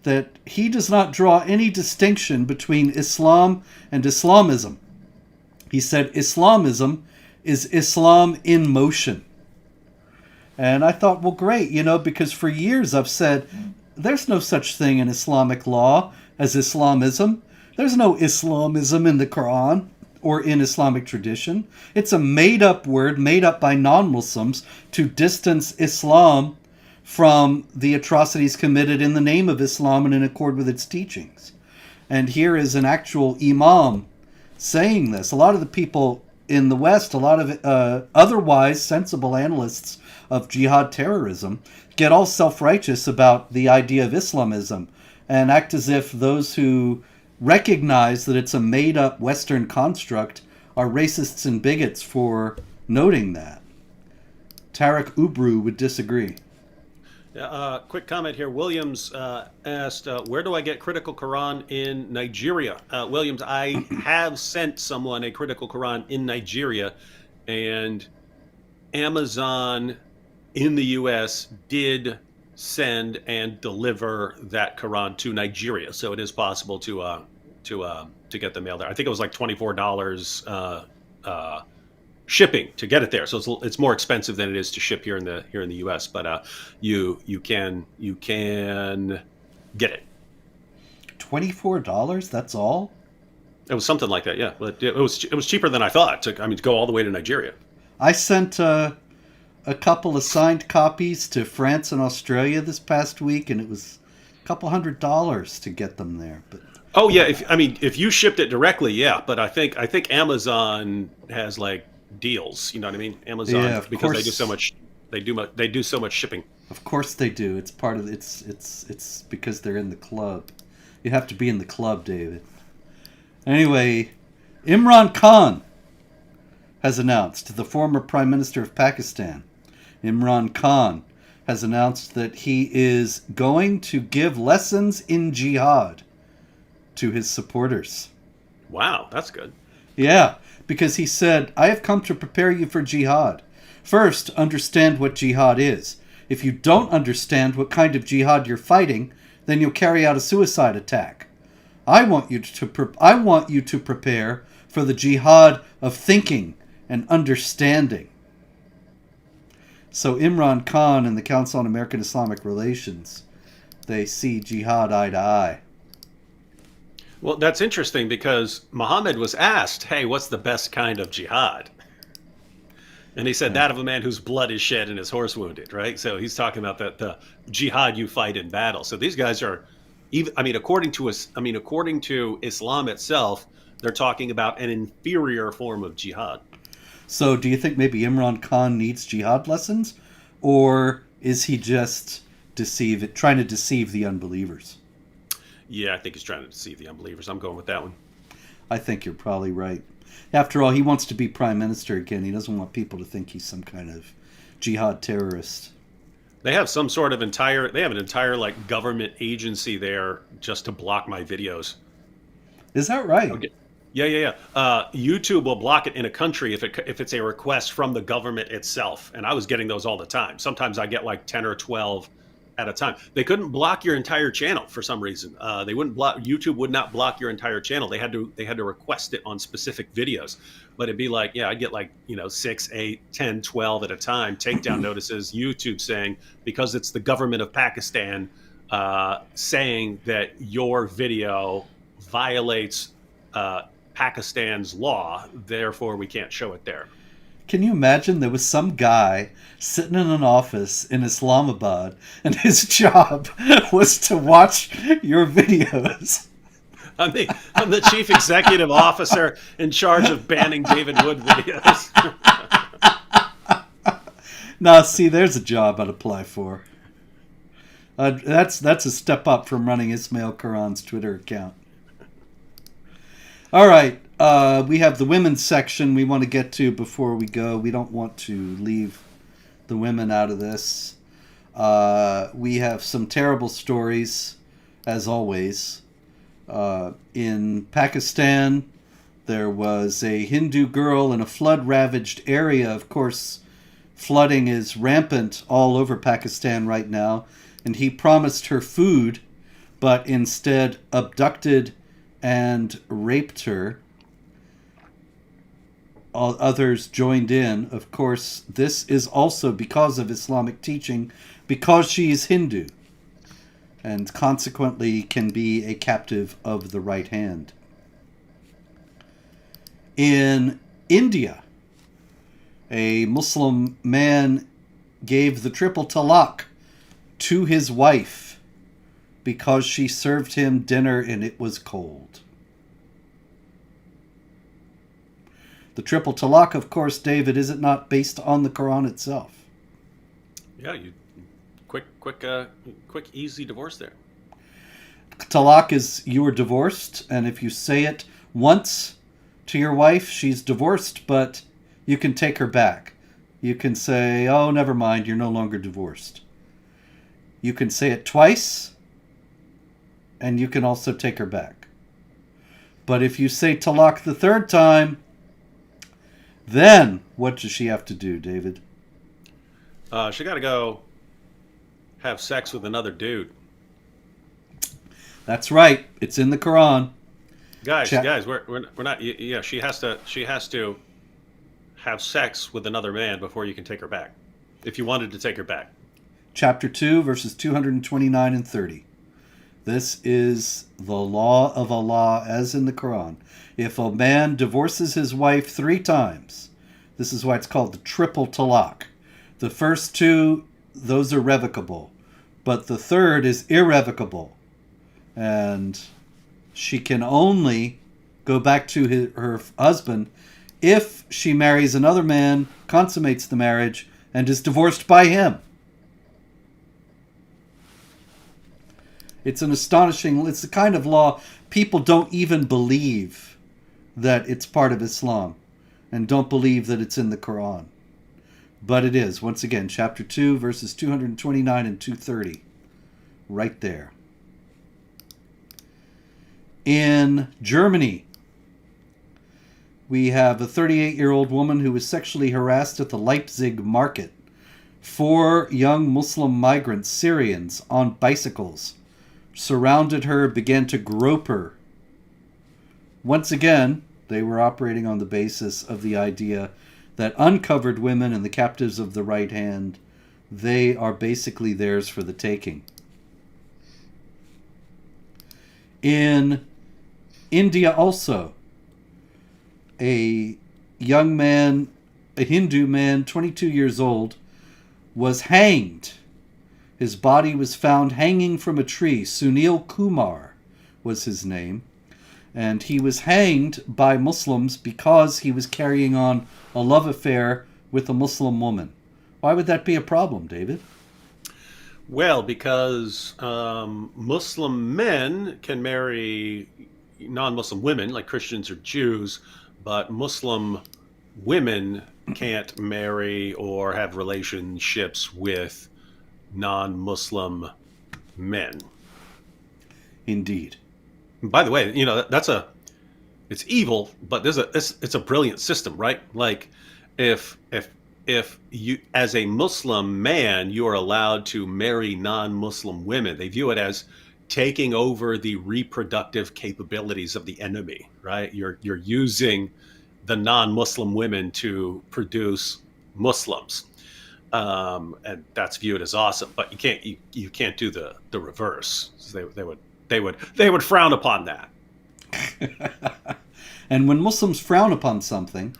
that he does not draw any distinction between Islam and Islamism. He said Islamism is Islam in motion. And I thought, well, great, because for years I've said, there's no such thing in Islamic law as Islamism. There's no Islamism in the Quran or in Islamic tradition. It's a made-up word made up by non-Muslims to distance Islam from the atrocities committed in the name of Islam and in accord with its teachings. And here is an actual imam saying this. A lot of the people in the West, a lot of otherwise sensible analysts of jihad terrorism, get all self-righteous about the idea of Islamism and act as if those who recognize that it's a made-up Western construct are racists and bigots for noting that. Tarek Ubru would disagree. Quick comment here. Williams asked, where do I get Critical Quran in Nigeria? Williams, I have sent someone a Critical Quran in Nigeria, and Amazon in the U.S. did send and deliver that Quran to Nigeria, so it is possible to get the mail there. I think it was like $24 shipping to get it there, so it's more expensive than it is to ship here in the U.S. But you can get it. $24? That's all? It was something like that, yeah. But it was cheaper than I thought. To go all the way to Nigeria. I sent a couple of signed copies to France and Australia this past week, and it was a couple $100 to get them there. But oh yeah, if you shipped it directly, yeah. But I think Amazon has like deals. You know what I mean? Amazon, yeah, because course. they do so much. They do so much shipping. Of course they do. It's part of it's because they're in the club. You have to be in the club, David. Anyway, Imran Khan has announced, the former Prime Minister of Pakistan, Imran Khan, has announced that he is going to give lessons in jihad to his supporters. Wow, that's good. Yeah, because he said, I have come to prepare you for jihad. First, understand what jihad is. If you don't understand what kind of jihad you're fighting, then you'll carry out a suicide attack. I want you to prepare for the jihad of thinking and understanding. So Imran Khan and the Council on American Islamic Relations, they see jihad eye to eye. Well, that's interesting because Muhammad was asked, hey, what's the best kind of jihad? And he said that of a man whose blood is shed and his horse wounded, right? So he's talking about the jihad you fight in battle. So these guys are, even, according to Islam itself, they're talking about an inferior form of jihad. So do you think maybe Imran Khan needs jihad lessons? Or is he just trying to deceive the unbelievers? Yeah, I think he's trying to deceive the unbelievers. I'm going with that one. I think you're probably right. After all, he wants to be prime minister again. He doesn't want people to think he's some kind of jihad terrorist. They have some sort of entire like government agency there just to block my videos. Is that right? Okay. Yeah. YouTube will block it in a country if it's a request from the government itself. And I was getting those all the time. Sometimes I get like 10 or 12 at a time. They couldn't block your entire channel for some reason. YouTube would not block your entire channel. They had to request it on specific videos. But it'd be like, I'd get like, 6, 8, 10, 12 at a time takedown notices, YouTube saying, because it's the government of Pakistan saying that your video violates Pakistan's law, therefore we can't show it there. Can you imagine there was some guy sitting in an office in Islamabad and his job was to watch your videos? I'm the chief executive officer in charge of banning David Wood videos. Now, see, there's a job I'd apply for. That's a step up from running Ismail Quran's Twitter account. All right. We have the women's section we want to get to before we go. We don't want to leave the women out of this. We have some terrible stories, as always. In Pakistan, there was a Hindu girl in a flood-ravaged area. Of course, flooding is rampant all over Pakistan right now. And he promised her food, but instead abducted and raped her. Others joined in. Of course, this is also because of Islamic teaching, because she is Hindu, and consequently can be a captive of the right hand. In India, a Muslim man gave the triple talaq to his wife because she served him dinner and it was cold. The triple talaq, of course, David, is it not based on the Quran itself? Yeah, quick, easy divorce there. Talaq is you are divorced, and if you say it once to your wife, she's divorced, but you can take her back. You can say, oh, never mind, you're no longer divorced. You can say it twice, and you can also take her back. But if you say talaq the third time, then what does she have to do, David? She got to go have sex with another dude. That's right. It's in the Quran. Guys, we're not. Yeah, she has to have sex with another man before you can take her back. If you wanted to take her back. Chapter 2, verses 229 and 30. This is the law of Allah as in the Quran. If a man divorces his wife 3 times, this is why it's called the triple talaq. The first 2, those are revocable, but the third is irrevocable. And she can only go back to her husband if she marries another man, consummates the marriage, and is divorced by him. It's it's the kind of law people don't even believe that it's part of Islam and don't believe that it's in the Quran. But it is. Once again, chapter 2, verses 229 and 230. Right there. In Germany, we have a 38-year-old woman who was sexually harassed at the Leipzig market. 4 young Muslim migrants, Syrians, on bicycles, surrounded her, began to grope her. Once again, they were operating on the basis of the idea that uncovered women and the captives of the right hand, they are basically theirs for the taking. In India also, a young man, a Hindu man, 22 years old, was hanged. His body was found hanging from a tree. Sunil Kumar was his name. And he was hanged by Muslims because he was carrying on a love affair with a Muslim woman. Why would that be a problem, David? Well, because Muslim men can marry non-Muslim women, like Christians or Jews, but Muslim women can't marry or have relationships with non-Muslim men. Indeed. By the way, it's evil, but it's a brilliant system, right? Like, if you, as a Muslim man, you are allowed to marry non-Muslim women, they view it as taking over the reproductive capabilities of the enemy, right? You're using the non-Muslim women to produce Muslims, and that's viewed as awesome. But you can't do the reverse. So they would frown upon that. And when Muslims frown upon something,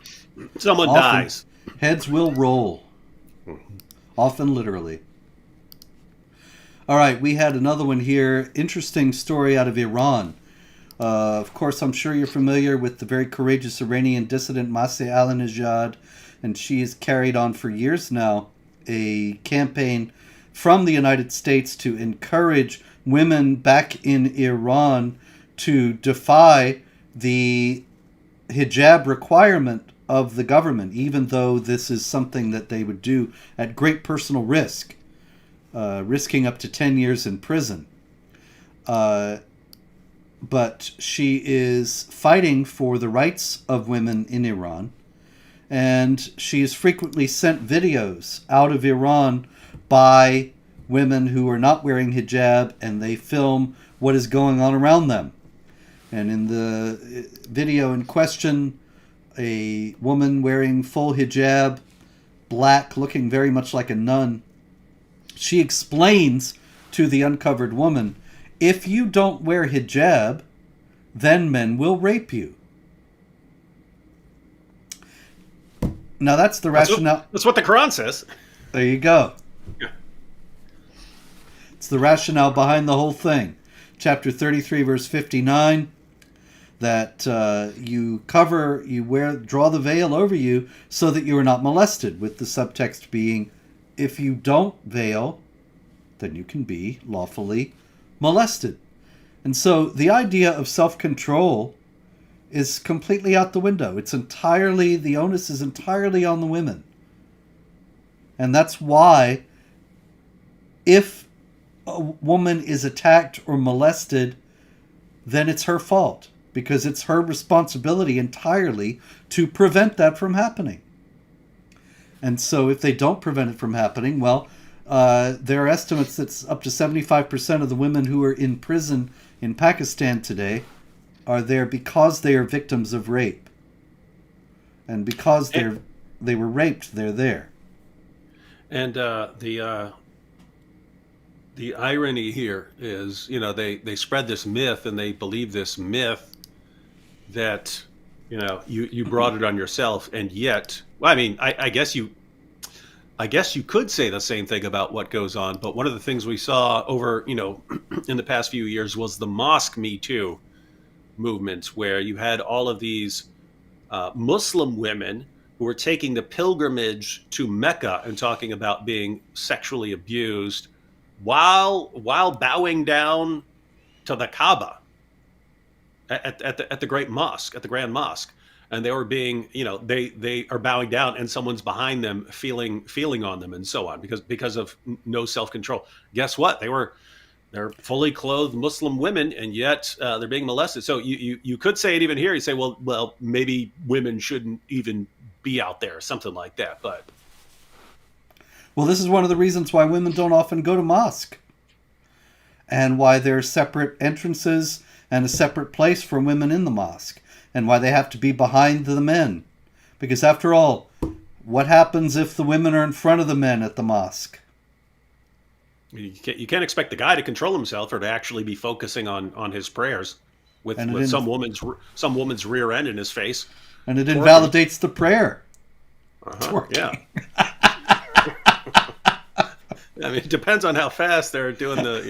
someone dies. Heads will roll. Often literally. All right, we had another one here. Interesting story out of Iran. Of course, I'm sure you're familiar with the very courageous Iranian dissident Masih Alinejad, and she has carried on for years now a campaign from the United States to encourage women back in Iran to defy the hijab requirement of the government, even though this is something that they would do at great personal risk, risking up to 10 years in prison. But she is fighting for the rights of women in Iran, and she has frequently sent videos out of Iran by women who are not wearing hijab, and they film what is going on around them. And in the video in question, a woman wearing full hijab, black, looking very much like a nun, she explains to the uncovered woman, if you don't wear hijab, then men will rape you. Now that's the rationale. That's what the Quran says. There you go. Yeah. It's the rationale behind the whole thing. Chapter 33, verse 59, that draw the veil over you so that you are not molested, with the subtext being, if you don't veil, then you can be lawfully molested. And so the idea of self-control is completely out the window. The onus is entirely on the women. And that's why if a woman is attacked or molested, then it's her fault, because it's her responsibility entirely to prevent that from happening. And so if they don't prevent it from happening, well, there are estimates that up to 75% of the women who are in prison in Pakistan today are there because they are victims of rape. And because they were raped, they're there. And the irony here is, they spread this myth, and they believe this myth that, you brought it on yourself, and yet, well, I mean, I guess you could say the same thing about what goes on. But one of the things we saw over, in the past few years was the mosque Me Too movement, where you had all of these Muslim women who were taking the pilgrimage to Mecca and talking about being sexually abused while bowing down to the Kaaba at the great mosque, at the Grand Mosque. And they were being, they are bowing down, and someone's behind them feeling on them, and so on, because of no self-control. Guess what? They're fully clothed Muslim women, and yet they're being molested. So you could say it even here. You say, well, maybe women shouldn't even be out there, something like that. But well, this is one of the reasons why women don't often go to mosque. and why there are separate entrances and a separate place for women in the mosque, and why they have to be behind the men. Because after all, what happens if the women are in front of the men at the mosque? You can't expect the guy to control himself or to actually be focusing on his prayers with some woman's rear end in his face. And it invalidates the prayer. Yeah. I mean, it depends on how fast they're doing the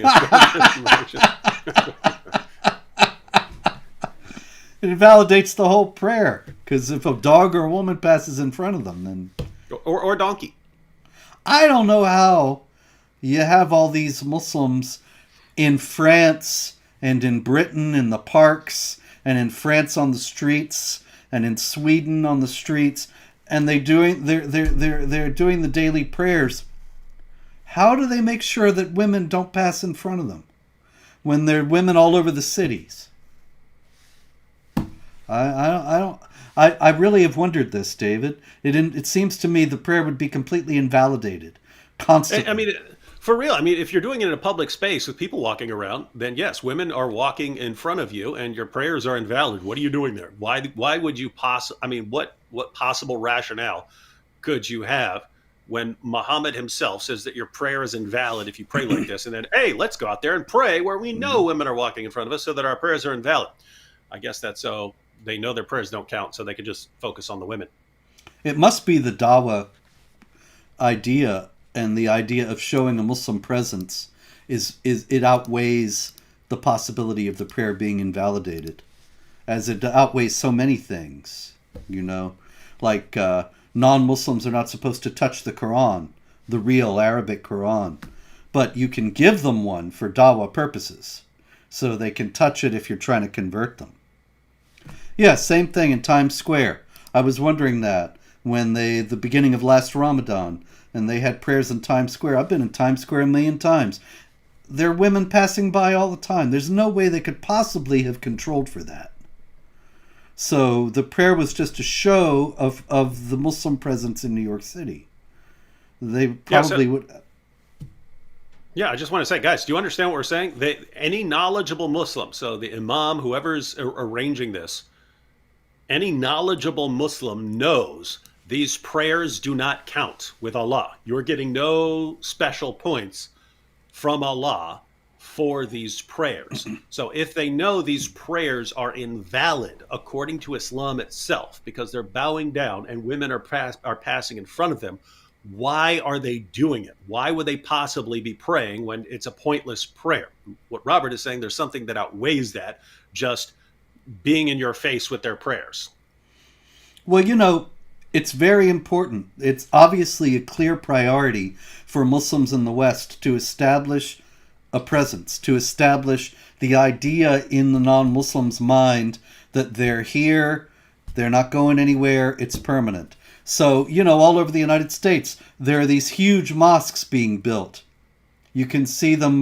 It invalidates the whole prayer, because if a dog or a woman passes in front of them, then or donkey. I don't know how you have all these Muslims in France and in Britain in the parks, and in France on the streets, and in Sweden on the streets, and they're doing the daily prayers. How do they make sure that women don't pass in front of them when there are women all over the cities? I really have wondered this, David. It seems to me the prayer would be completely invalidated constantly. I mean, for real. I mean, if you're doing it in a public space with people walking around, then yes, women are walking in front of you, and your prayers are invalid. What are you doing there? Why would you I mean, what possible rationale could you have when Muhammad himself says that your prayer is invalid if you pray like this, and then, hey, let's go out there and pray where we know women are walking in front of us, so that our prayers are invalid? I guess that's so they know their prayers don't count, so they can just focus on the women. It must be the Dawah idea, and the idea of showing a Muslim presence is it outweighs the possibility of the prayer being invalidated, as it outweighs so many things. Like non-Muslims are not supposed to touch the Quran, the real Arabic Quran, but you can give them one for Dawah purposes, so they can touch it if you're trying to convert them. Yeah, same thing in Times Square. I was wondering that when the beginning of last Ramadan, and they had prayers in Times Square. I've been in Times Square a million times. There are women passing by all the time. There's no way they could possibly have controlled for that. So the prayer was just a show of the Muslim presence in New York City. They probably would... Yeah, I just want to say, guys, do you understand what we're saying? Any knowledgeable Muslim, so the imam, whoever's arranging this, any knowledgeable Muslim knows these prayers do not count with Allah. You're getting no special points from Allah for these prayers. So if they know these prayers are invalid according to Islam itself, because they're bowing down and women are passing in front of them, why are they doing it? Why would they possibly be praying when it's a pointless prayer? What Robert is saying, there's something that outweighs that, just being in your face with their prayers. Well, it's very important. It's obviously a clear priority for Muslims in the West to establish a presence, to establish the idea in the non-Muslim's mind that they're here, they're not going anywhere, it's permanent. So, all over the United States, there are these huge mosques being built. You can see them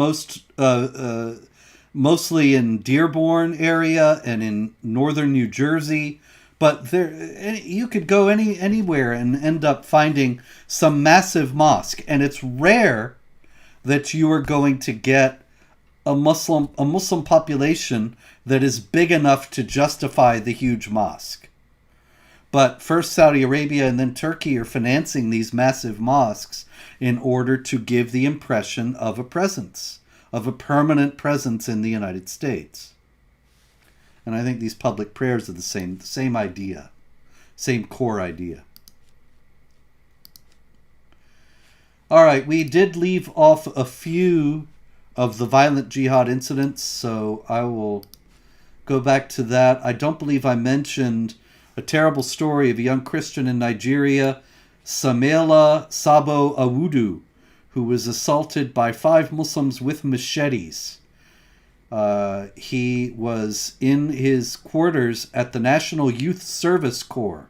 mostly in Dearborn area and in northern New Jersey. But you could go anywhere and end up finding some massive mosque. And it's rare that you are going to get a Muslim population that is big enough to justify the huge mosque. But first Saudi Arabia and then Turkey are financing these massive mosques in order to give the impression of a presence, of a permanent presence in the United States. And I think these public prayers are the same idea, same core idea. All right, we did leave off a few of the violent jihad incidents, so I will go back to that. I don't believe I mentioned a terrible story of a young Christian in Nigeria, Samela Sabo Awudu, who was assaulted by 5 Muslims with machetes. He was in his quarters at the National Youth Service Corps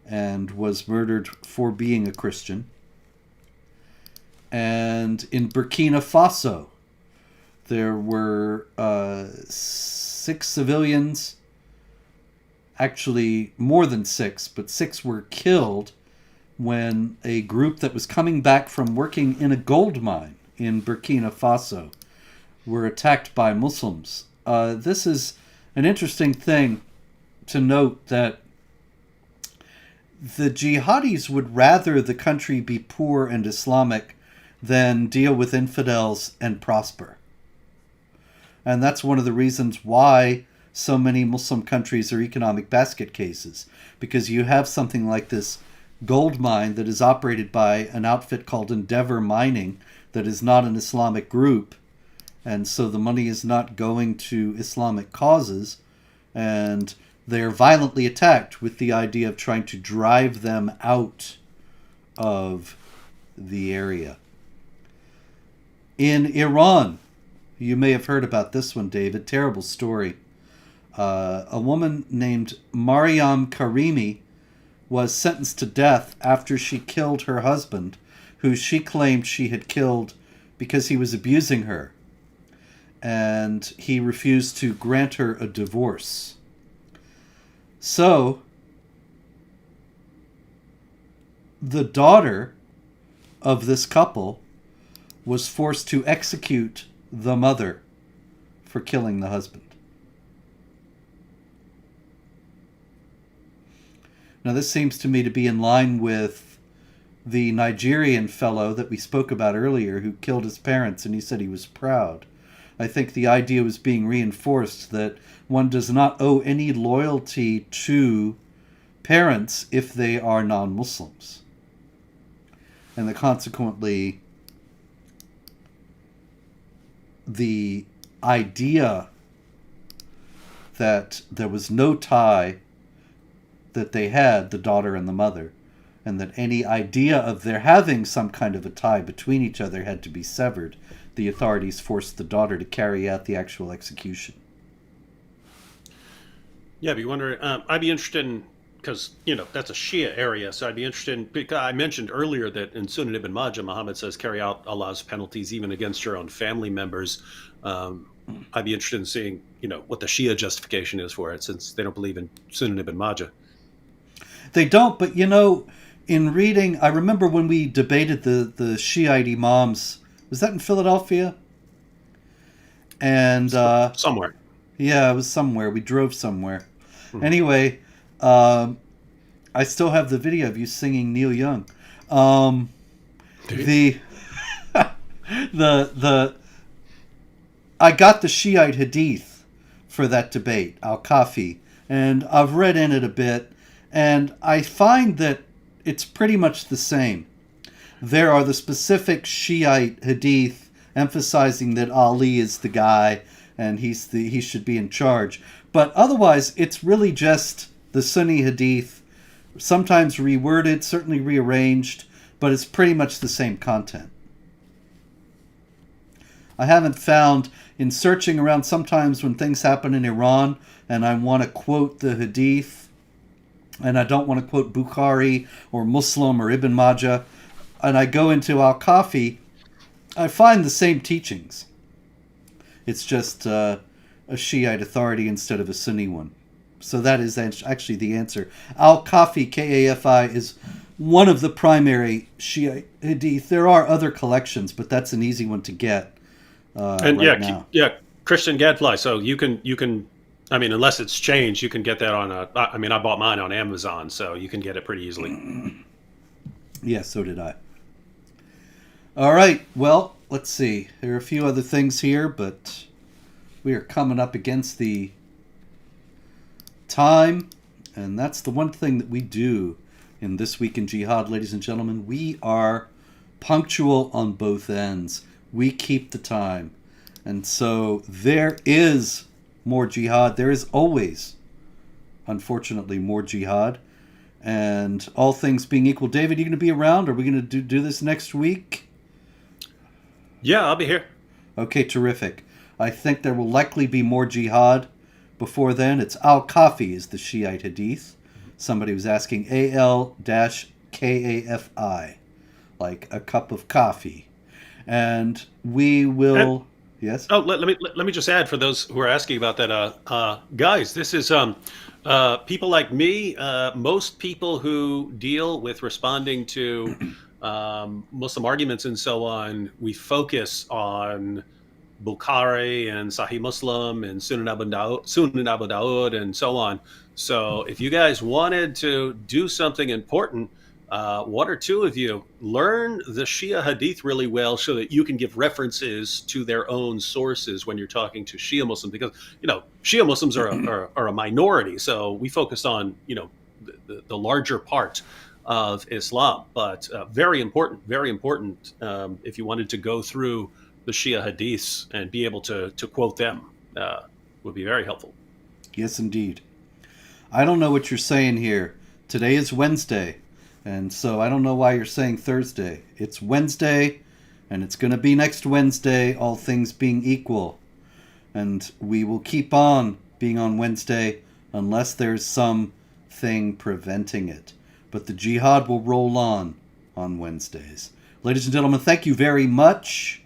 and was murdered for being a Christian. And in Burkina Faso, there were 6 civilians, actually more than 6, but 6 were killed when a group that was coming back from working in a gold mine in Burkina Faso were attacked by Muslims. This is an interesting thing to note, that the jihadis would rather the country be poor and Islamic than deal with infidels and prosper. And that's one of the reasons why so many Muslim countries are economic basket cases, because you have something like this gold mine that is operated by an outfit called Endeavor Mining that is not an Islamic group, and so the money is not going to Islamic causes, and they are violently attacked with the idea of trying to drive them out of the area. In Iran, you may have heard about this one, David. Terrible story. A woman named Mariam Karimi was sentenced to death after she killed her husband, who she claimed she had killed because he was abusing her, and he refused to grant her a divorce. So, the daughter of this couple was forced to execute the mother for killing the husband. Now, this seems to me to be in line with the Nigerian fellow that we spoke about earlier who killed his parents, and he said he was proud. I think the idea was being reinforced that one does not owe any loyalty to parents if they are non-Muslims. And that consequently, the idea that there was no tie that they had, the daughter and the mother, and that any idea of there having some kind of a tie between each other had to be severed, the authorities forced the daughter to carry out the actual execution. Yeah, but you wonder. I'd be interested in, because that's a Shia area, so I'd be interested in. Because I mentioned earlier that in Sunan Ibn Majah, Muhammad says carry out Allah's penalties even against your own family members. I'd be interested in seeing what the Shia justification is for it, since they don't believe in Sunan Ibn Majah. They don't, but in reading, I remember when we debated the Shiite imams. Was that in Philadelphia? And somewhere. Yeah, it was somewhere. We drove somewhere. Mm-hmm. Anyway, I still have the video of you singing Neil Young. The I got the Shiite Hadith for that debate, Al-Kafi, and I've read in it a bit, and I find that it's pretty much the same. There are the specific Shiite Hadith emphasizing that Ali is the guy and he should be in charge. But otherwise, it's really just the Sunni Hadith, sometimes reworded, certainly rearranged, but it's pretty much the same content. I haven't found, in searching around sometimes when things happen in Iran and I want to quote the Hadith, and I don't want to quote Bukhari or Muslim or Ibn Majah, and I go into Al-Kafi, I find the same teachings. It's just a Shiite authority instead of a Sunni one. So that is actually the answer. Al-Kafi, K-A-F-I, is one of the primary Shiite Hadith. There are other collections, but that's an easy one to get now. Christian Gadfly. So you can. I mean, unless it's changed, you can get that on I bought mine on Amazon, so you can get it pretty easily. Yeah, so did I. All right, well, let's see. There are a few other things here, but we are coming up against the time, and that's the one thing that we do in This Week in Jihad, ladies and gentlemen. We are punctual on both ends. We keep the time. And so there is more jihad. There is always, unfortunately, more jihad. And all things being equal, David, are you going to be around? Are we going to do this next week? Yeah, I'll be here. Okay, terrific. I think there will likely be more jihad before then. It's Al-Kafi is the Shiite Hadith. Somebody was asking Al-Kafi, like a cup of coffee. And we will... Yes. Oh, let me just add for those who are asking about that, guys. This is people like me. Most people who deal with responding to Muslim arguments and so on, we focus on Bukhari and Sahih Muslim and Sunan Abu Dawud and so on. So if you guys wanted to do something important, one or two of you learn the Shia Hadith really well so that you can give references to their own sources when you're talking to Shia Muslims, because Shia Muslims are a minority, so we focus on the larger part of Islam, but very important, very important. If you wanted to go through the Shia Hadiths and be able to quote them, would be very helpful. Yes, indeed. I don't know what you're saying here. Today is Wednesday, and so I don't know why you're saying Thursday. It's Wednesday, and it's going to be next Wednesday, all things being equal. And we will keep on being on Wednesday unless there's something preventing it. But the Jihad will roll on Wednesdays. Ladies and gentlemen, thank you very much.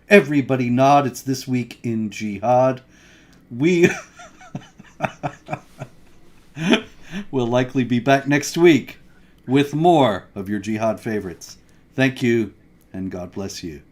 Everybody nod. It's This Week in Jihad. We will likely be back next week with more of your Jihad favorites. Thank you, and God bless you.